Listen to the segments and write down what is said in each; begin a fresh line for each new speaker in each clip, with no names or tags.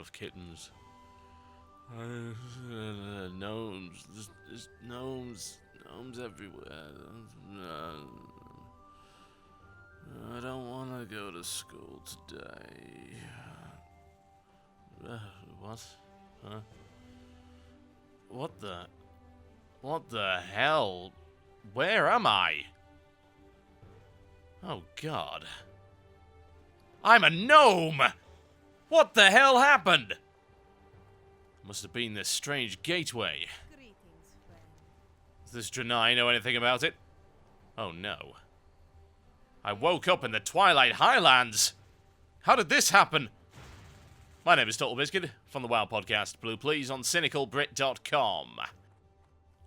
love kittens. Gnomes. There's gnomes. Gnomes everywhere. I don't want to go to school today. What? Huh? What the hell? Where am I? Oh, God. I'm a gnome! What the hell happened? Must have been this strange gateway.
Greetings, friend.
Does this Draenei know anything about it? Oh, no. I woke up in the Twilight Highlands! How did this happen? My name is Totalbiscuit, from the WoW podcast, Blue Please, on cynicalbrit.com.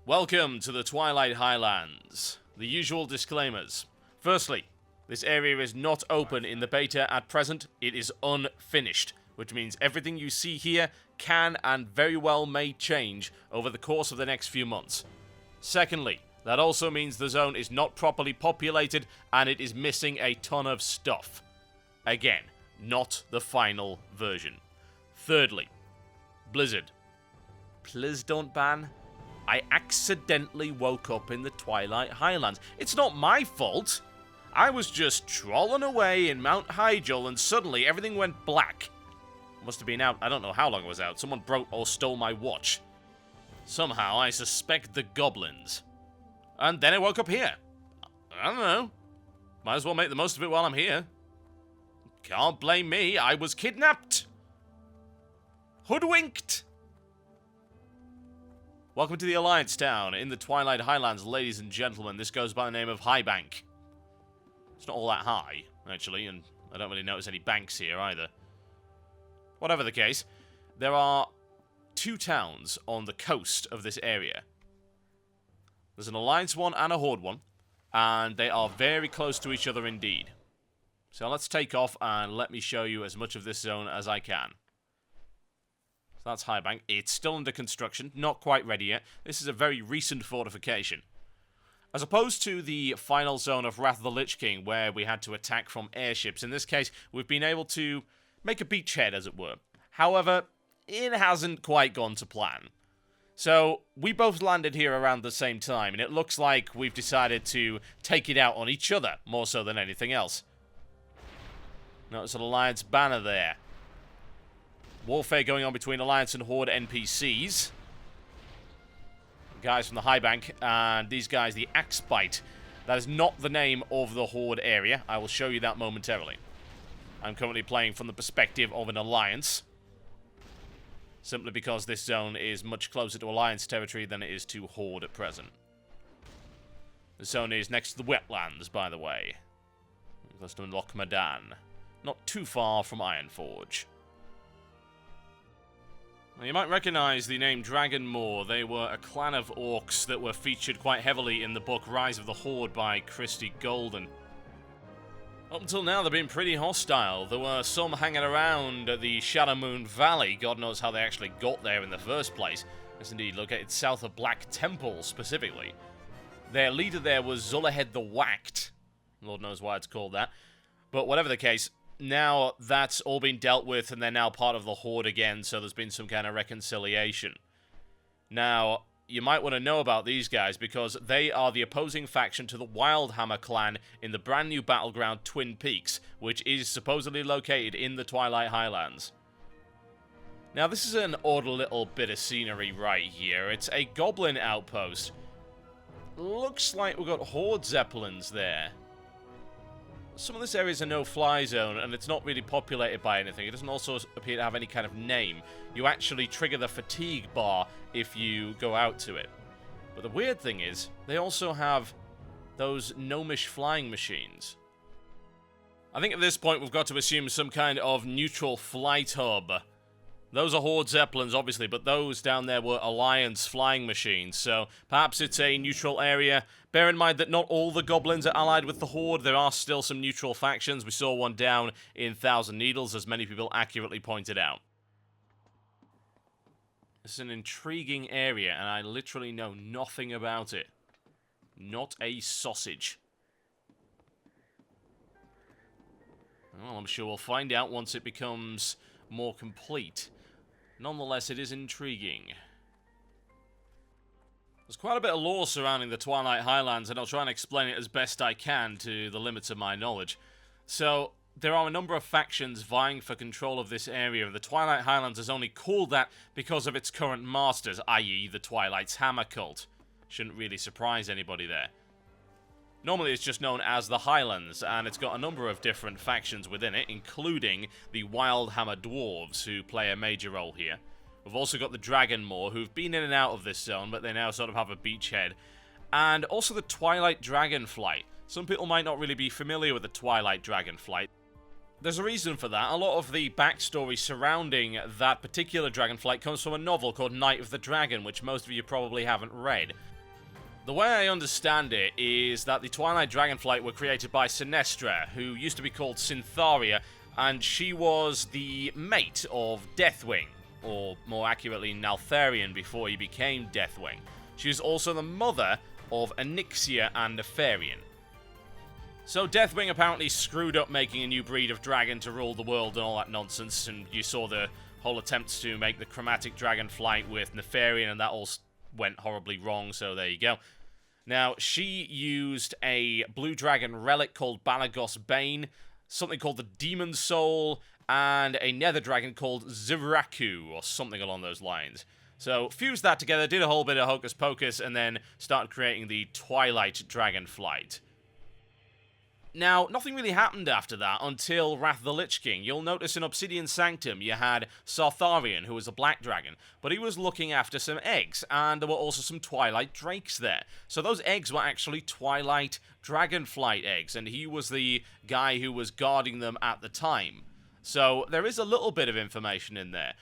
Welcome to the Twilight Highlands. The usual disclaimers. Firstly, this area is not open in the beta at present. It is unfinished, which means everything you see here can and very well may change over the course of the next few months. Secondly, that also means the zone is not properly populated and it is missing a ton of stuff. Again, not the final version. Thirdly, Blizzard. Please don't ban. I accidentally woke up in the Twilight Highlands. It's not my fault. I was just trolling away in Mount Hyjal and suddenly everything went black. Must have been out, I don't know how long it was out. Someone broke or stole my watch. Somehow I suspect the goblins. And then I woke up here. I don't know. Might as well make the most of it while I'm here. Can't blame me, I was kidnapped. Hoodwinked. Welcome to the Alliance Town in the Twilight Highlands, ladies and gentlemen. This goes by the name of Highbank. It's not all that high, actually, and I don't really notice any banks here either. Whatever the case, there are two towns on the coast of this area. There's an Alliance one and a Horde one, and they are very close to each other indeed. So let's take off and let me show you as much of this zone as I can. So that's Highbank. It's still under construction, not quite ready yet. This is a very recent fortification. As opposed to the final zone of Wrath of the Lich King, where we had to attack from airships, in this case, we've been able to make a beachhead, as it were. However, it hasn't quite gone to plan. So, we both landed here around the same time, and it looks like we've decided to take it out on each other, more so than anything else. Notice an Alliance banner there. Warfare going on between Alliance and Horde NPCs. Guys from the Highbank, and these guys, the Axebite. That is not the name of the Horde area. I will show you that momentarily. I'm currently playing from the perspective of an Alliance. Simply because this zone is much closer to Alliance territory than it is to Horde at present. The zone is next to the Wetlands, by the way. Close to Loch Madan. Not too far from Ironforge. Now, you might recognize the name Dragonmoor. They were a clan of orcs that were featured quite heavily in the book Rise of the Horde by Christie Golden. Up until now, they've been pretty hostile. There were some hanging around the Shadowmoon Valley. God knows how they actually got there in the first place. It's indeed located south of Black Temple, specifically. Their leader there was Zullahead the Whacked. Lord knows why it's called that. But whatever the case, now that's all been dealt with, and they're now part of the Horde again, so there's been some kind of reconciliation. Now, you might want to know about these guys, because they are the opposing faction to the Wildhammer clan in the brand new battleground Twin Peaks, which is supposedly located in the Twilight Highlands. Now, this is an odd little bit of scenery right here. It's a Goblin outpost. Looks like we've got Horde Zeppelins there. Some of this area is a no-fly zone, and it's not really populated by anything. It doesn't also appear to have any kind of name. You actually trigger the fatigue bar if you go out to it. But the weird thing is, they also have those gnomish flying machines. I think at this point we've got to assume some kind of neutral flight hub. Those are Horde Zeppelins, obviously, but those down there were Alliance flying machines, so perhaps it's a neutral area. Bear in mind that not all the Goblins are allied with the Horde. There are still some neutral factions. We saw one down in Thousand Needles, as many people accurately pointed out. It's an intriguing area, and I literally know nothing about it. Not a sausage. Well, I'm sure we'll find out once it becomes more complete. Nonetheless, it is intriguing. There's quite a bit of lore surrounding the Twilight Highlands, and I'll try and explain it as best I can to the limits of my knowledge. So, there are a number of factions vying for control of this area. The Twilight Highlands is only called that because of its current masters, i.e. the Twilight's Hammer cult. Shouldn't really surprise anybody there. Normally it's just known as the Highlands, and it's got a number of different factions within it, including the Wild Hammer Dwarves, who play a major role here. We've also got the Dragonmoor, who've been in and out of this zone, but they now sort of have a beachhead. And also the Twilight Dragonflight. Some people might not really be familiar with the Twilight Dragonflight. There's a reason for that. A lot of the backstory surrounding that particular dragonflight comes from a novel called Night of the Dragon, which most of you probably haven't read. The way I understand it is that the Twilight Dragonflight were created by Sinestra, who used to be called Syntharia, and she was the mate of Deathwing, or more accurately Naltharion before he became Deathwing. She was also the mother of Onyxia and Nefarian. So Deathwing apparently screwed up making a new breed of dragon to rule the world and all that nonsense, and you saw the whole attempts to make the chromatic dragonflight with Nefarian, and that all went horribly wrong, so there you go. Now, she used a blue dragon relic called Balagos Bane, something called the Demon Soul, and a nether dragon called Ziraku, or something along those lines. So, fused that together, did a whole bit of hocus pocus, and then started creating the Twilight Dragonflight. Now, nothing really happened after that until Wrath the Lich King. You'll notice in Obsidian Sanctum you had Sartharion, who was a black dragon, but he was looking after some eggs, and there were also some Twilight Drakes there. So those eggs were actually Twilight Dragonflight eggs, and he was the guy who was guarding them at the time. So there is a little bit of information in there.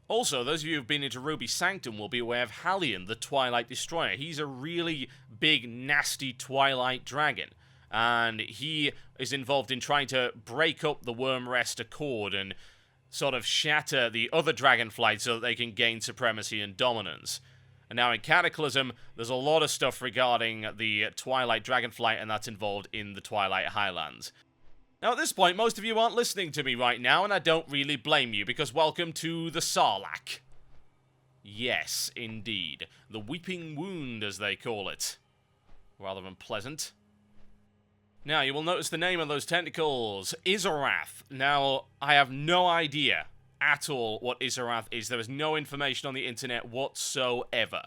Also, those of you who've been into Ruby Sanctum will be aware of Halion, the Twilight Destroyer. He's a really big, nasty Twilight dragon. And he is involved in trying to break up the Wormrest Accord and sort of shatter the other dragonflight so that they can gain supremacy and dominance. And now in Cataclysm, there's a lot of stuff regarding the Twilight Dragonflight, and that's involved in the Twilight Highlands. Now at this point, most of you aren't listening to me right now, and I don't really blame you, because welcome to the Sarlacc. Yes, indeed. The Weeping Wound, as they call it. Rather unpleasant. Now, you will notice the name of those tentacles, Izarath. Now, I have no idea at all what Izarath is. There is no information on the internet whatsoever.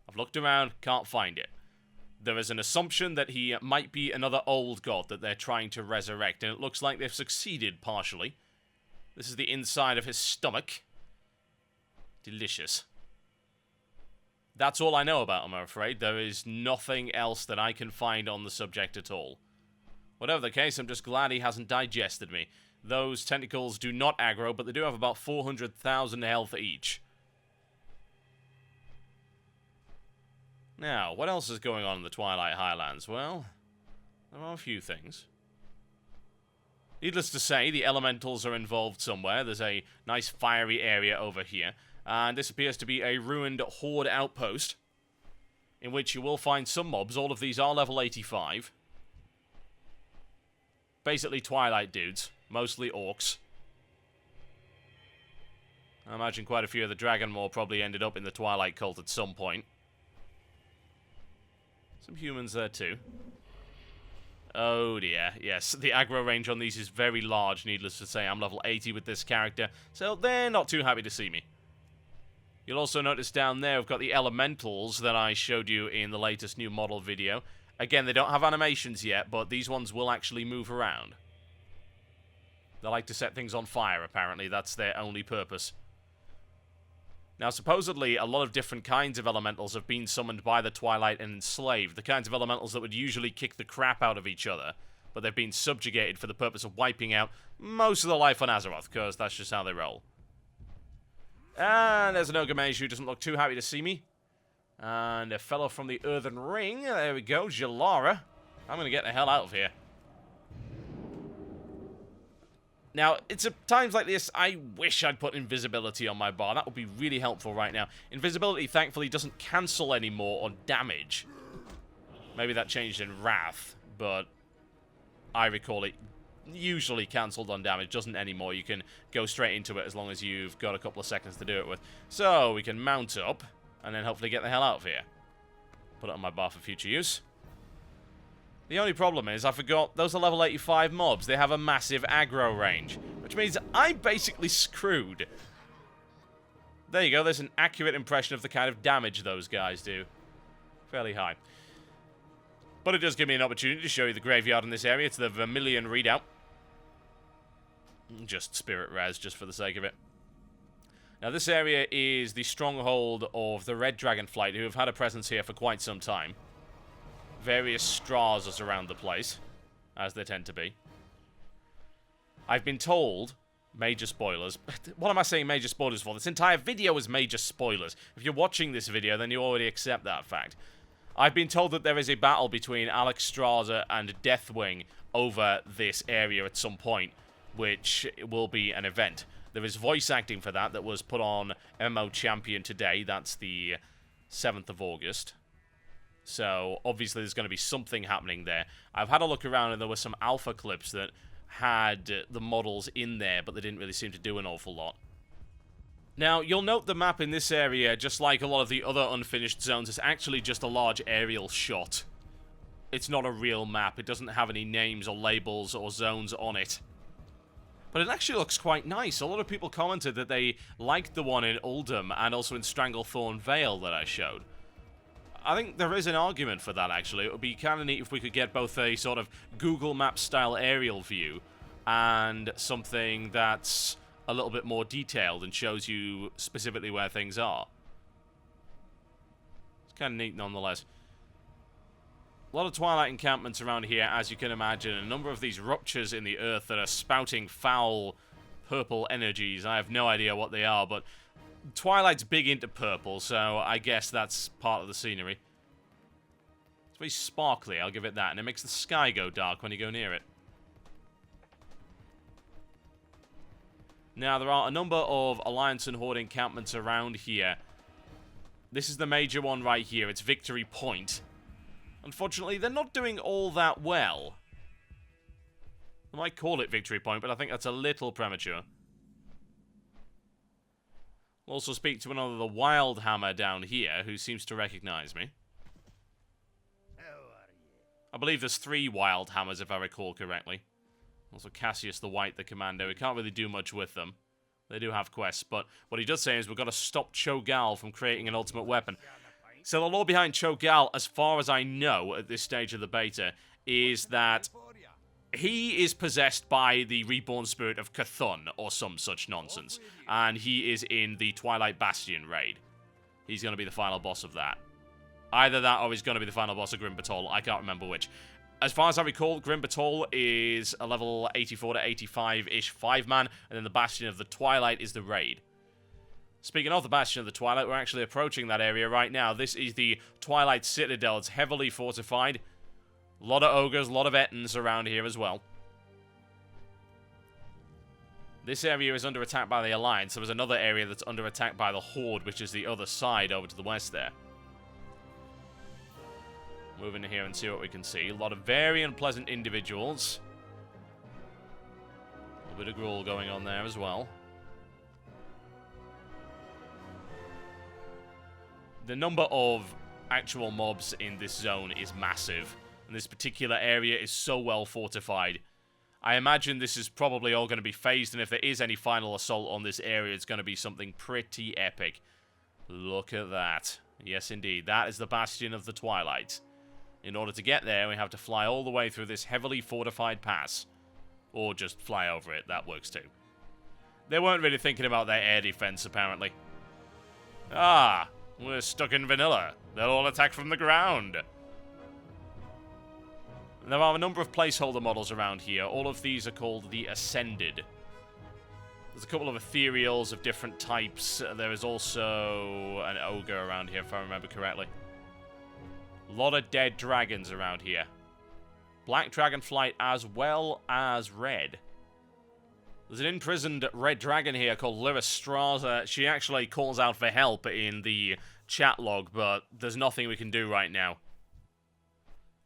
I've looked around, can't find it. There is an assumption that he might be another old god that they're trying to resurrect, and it looks like they've succeeded partially. This is the inside of his stomach. Delicious. That's all I know about him, I'm afraid. There is nothing else that I can find on the subject at all. Whatever the case, I'm just glad he hasn't digested me. Those tentacles do not aggro, but they do have about 400,000 health each. Now, what else is going on in the Twilight Highlands? Well, there are a few things. Needless to say, the elementals are involved somewhere. There's a nice fiery area over here. And this appears to be a ruined Horde outpost, in which you will find some mobs. All of these are level 85. Basically Twilight dudes, mostly orcs. I imagine quite a few of the Dragonmoor probably ended up in the Twilight cult at some point. Some humans there too. Oh dear, yes, the aggro range on these is very large, needless to say. I'm level 80 with this character, so they're not too happy to see me. You'll also notice down there we've got the elementals that I showed you in the latest new model video. Again, they don't have animations yet, but these ones will actually move around. They like to set things on fire, apparently. That's their only purpose. Now, supposedly, a lot of different kinds of elementals have been summoned by the Twilight and enslaved. The kinds of elementals that would usually kick the crap out of each other, but they've been subjugated for the purpose of wiping out most of the life on Azeroth, because that's just how they roll. And there's an Ogre Mage who doesn't look too happy to see me. And a fellow from the Earthen Ring. There we go, Jalara. I'm going to get the hell out of here. Now, it's at times like this, I wish I'd put invisibility on my bar. That would be really helpful right now. Invisibility, thankfully, doesn't cancel anymore on damage. Maybe that changed in Wrath, but I recall it usually cancelled on damage. Doesn't anymore. You can go straight into it as long as you've got a couple of seconds to do it with. So, we can mount up, and then hopefully get the hell out of here. Put it on my bar for future use. The only problem is, I forgot, those are level 85 mobs. They have a massive aggro range, which means I'm basically screwed. There you go, there's an accurate impression of the kind of damage those guys do. Fairly high. But it does give me an opportunity to show you the graveyard in this area. It's the Vermilion readout. Just spirit res, just for the sake of it. Now, this area is the stronghold of the red dragonflight, who have had a presence here for quite some time. Various straws around the place, as they tend to be. I've been told, major spoilers. What am I saying major spoilers for? This entire video is major spoilers. If you're watching this video, then you already accept that fact. I've been told that there is a battle between Alex Strasser and Deathwing over this area at some point, which will be an event. There is voice acting for that was put on MMO Champion today. That's the 7th of August. So, obviously, there's going to be something happening there. I've had a look around, and there were some alpha clips that had the models in there, but they didn't really seem to do an awful lot. Now, you'll note the map in this area, just like a lot of the other unfinished zones, is actually just a large aerial shot. It's not a real map. It doesn't have any names or labels or zones on it. But it actually looks quite nice. A lot of people commented that they liked the one in Uldum and also in Stranglethorn Vale that I showed. I think there is an argument for that, actually. It would be kind of neat if we could get both a sort of Google Maps-style aerial view and something that's a little bit more detailed and shows you specifically where things are. It's kind of neat nonetheless. A lot of Twilight encampments around here, as you can imagine. A number of these ruptures in the earth that are spouting foul purple energies. I have no idea what they are, but Twilight's big into purple, so I guess that's part of the scenery. It's very sparkly, I'll give it that, and it makes the sky go dark when you go near it. Now, there are a number of Alliance and Horde encampments around here. This is the major one right here. It's Victory Point. Unfortunately, they're not doing all that well. I might call it Victory Point, but I think that's a little premature. We'll also speak to another the Wild Hammer down here, who seems to recognize me. I believe there's 3 Wild Hammers, if I recall correctly. Also Cassius the White, the Commando. We can't really do much with them. They do have quests, but what he does say is we've got to stop Cho'Gall from creating an ultimate weapon. So the lore behind Cho'Gall, as far as I know at this stage of the beta, is that he is possessed by the reborn spirit of Cthulhu, or some such nonsense. And he is in the Twilight Bastion raid. He's going to be the final boss of that. Either that or he's going to be the final boss of Grim Batol. I can't remember which. As far as I recall, Grim Batol is a level 84 to 85-ish 5-man, and then the Bastion of the Twilight is the raid. Speaking of the Bastion of the Twilight, we're actually approaching that area right now. This is the Twilight Citadel. It's heavily fortified. A lot of ogres, a lot of Ettins around here as well. This area is under attack by the Alliance. There was another area that's under attack by the Horde, which is the other side over to the west there. Move in here and see what we can see. A lot of very unpleasant individuals. A little bit of gruel going on there as well. The number of actual mobs in this zone is massive. And this particular area is so well fortified. I imagine this is probably all going to be phased, and if there is any final assault on this area, it's going to be something pretty epic. Look at that. Yes, indeed. That is the Bastion of the Twilight. In order to get there, we have to fly all the way through this heavily fortified pass. Or just fly over it. That works too. They weren't really thinking about their air defense, apparently. Ah, we're stuck in vanilla. They'll all attack from the ground. There are a number of placeholder models around here. All of these are called the Ascended. There's a couple of ethereals of different types. There is also an ogre around here, if I remember correctly. A lot of dead dragons around here. Black dragonflight as well as red. There's an imprisoned red dragon here called Lyra. She actually calls out for help in the chat log, but there's nothing we can do right now.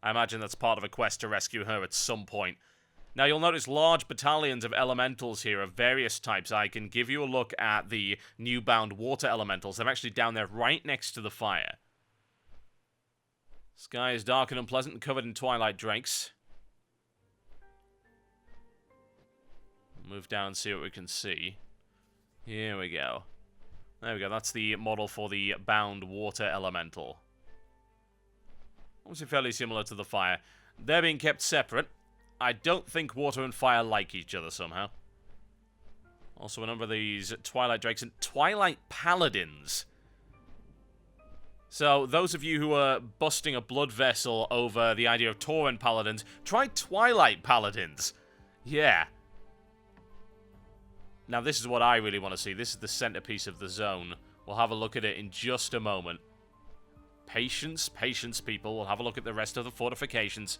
I imagine that's part of a quest to rescue her at some point. Now, you'll notice large battalions of elementals here of various types. I can give you a look at the new-bound water elementals. They're actually down there right next to the fire. Sky is dark and unpleasant and covered in twilight drakes. Move down and see what we can see. Here we go. There we go. That's the model for the bound water elemental. Obviously fairly similar to the fire. They're being kept separate. I don't think water and fire like each other somehow. Also a number of these Twilight Drakes and Twilight Paladins. So, those of you who are busting a blood vessel over the idea of Tauren Paladins, try Twilight Paladins. Yeah. Now, this is what I really want to see. This is the centerpiece of the zone. We'll have a look at it in just a moment. Patience, patience, people. We'll have a look at the rest of the fortifications.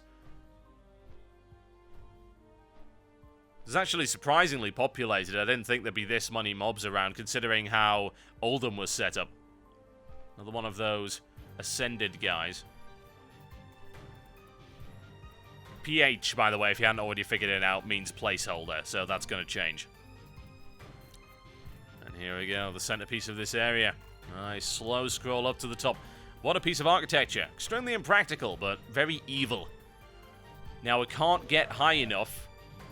It's actually surprisingly populated. I didn't think there'd be this many mobs around, considering how Oldham was set up. Another one of those ascended guys. PH, by the way, if you hadn't already figured it out, means placeholder, so that's going to change. And here we go, the centerpiece of this area. Nice slow scroll up to the top. What a piece of architecture. Extremely impractical, but very evil. Now, we can't get high enough,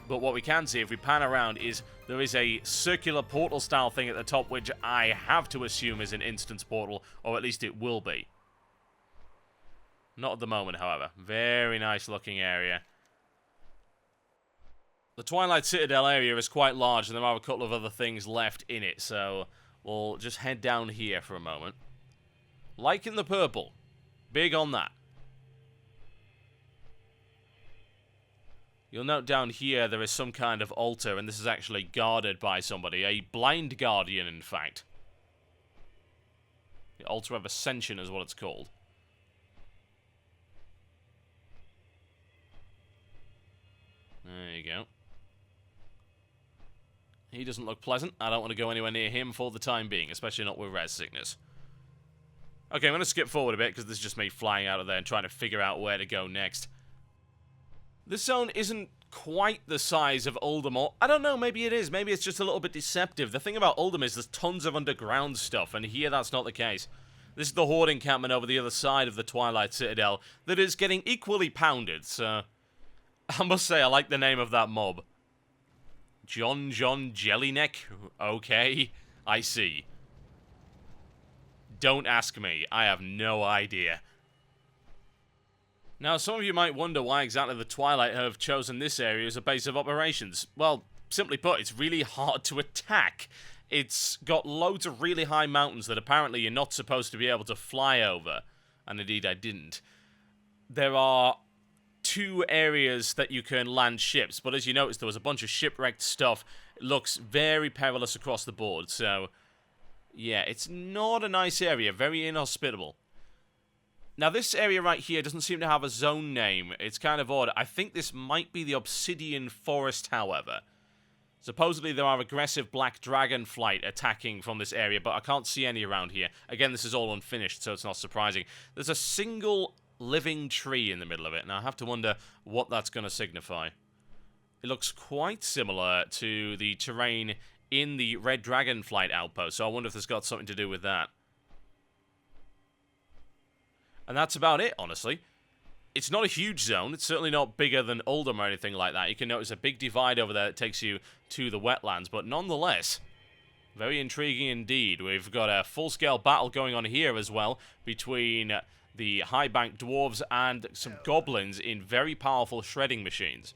but what we can see if we pan around is there is a circular portal-style thing at the top, which I have to assume is an instance portal, or at least it will be. Not at the moment, however. Very nice-looking area. The Twilight Citadel area is quite large, and there are a couple of other things left in it, so we'll just head down here for a moment. Like in the purple. Big on that. You'll note down here there is some kind of altar, and this is actually guarded by somebody. A blind guardian, in fact. The Altar of Ascension is what it's called. There you go. He doesn't look pleasant. I don't want to go anywhere near him for the time being, especially not with res sickness. Okay, I'm going to skip forward a bit, because this is just me flying out of there and trying to figure out where to go next. This zone isn't quite the size of Oldham, or I don't know, maybe it is. Maybe it's just a little bit deceptive. The thing about Oldham is there's tons of underground stuff, and here that's not the case. This is the Horde encampment over the other side of the Twilight Citadel that is getting equally pounded, so I must say I like the name of that mob. John Jellyneck? Okay, I see. Don't ask me. I have no idea. Now, some of you might wonder why exactly the Twilight have chosen this area as a base of operations. Well, simply put, it's really hard to attack. It's got loads of really high mountains that apparently you're not supposed to be able to fly over. And indeed, I didn't. There are 2 areas that you can land ships, but as you noticed, there was a bunch of shipwrecked stuff. It looks very perilous across the board, so yeah, it's not a nice area, very inhospitable. Now, this area right here doesn't seem to have a zone name. It's kind of odd. I think this might be the Obsidian Forest, however. Supposedly, there are aggressive black dragonflight attacking from this area, but I can't see any around here. Again, this is all unfinished, so it's not surprising. There's a single living tree in the middle of it, and I have to wonder what that's going to signify. It looks quite similar to the terrain in the Red Dragonflight outpost, so I wonder if this got something to do with that. And that's about it, honestly. It's not a huge zone. It's certainly not bigger than Oldham or anything like that. You can notice a big divide over there that takes you to the Wetlands, but nonetheless, very intriguing indeed. We've got a full-scale battle going on here as well between the high-bank dwarves and some goblins in very powerful shredding machines.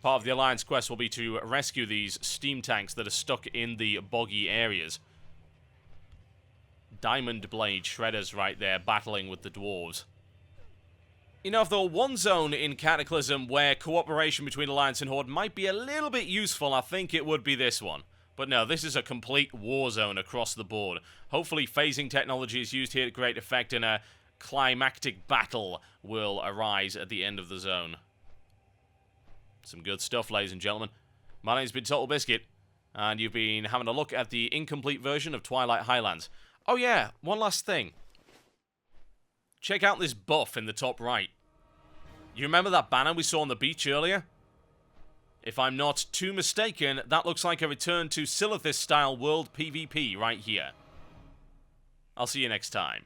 Part of the Alliance quest will be to rescue these steam tanks that are stuck in the boggy areas. Diamond Blade shredders right there battling with the dwarves. You know, if there were one zone in Cataclysm where cooperation between Alliance and Horde might be a little bit useful, I think it would be this one. But no, this is a complete war zone across the board. Hopefully phasing technology is used here to great effect and a climactic battle will arise at the end of the zone. Some good stuff, ladies and gentlemen. My name's been Totalbiscuit, and you've been having a look at the incomplete version of Twilight Highlands. Oh yeah, one last thing. Check out this buff in the top right. You remember that banner we saw on the beach earlier? If I'm not too mistaken, that looks like a return to Silithis-style world PvP right here. I'll see you next time.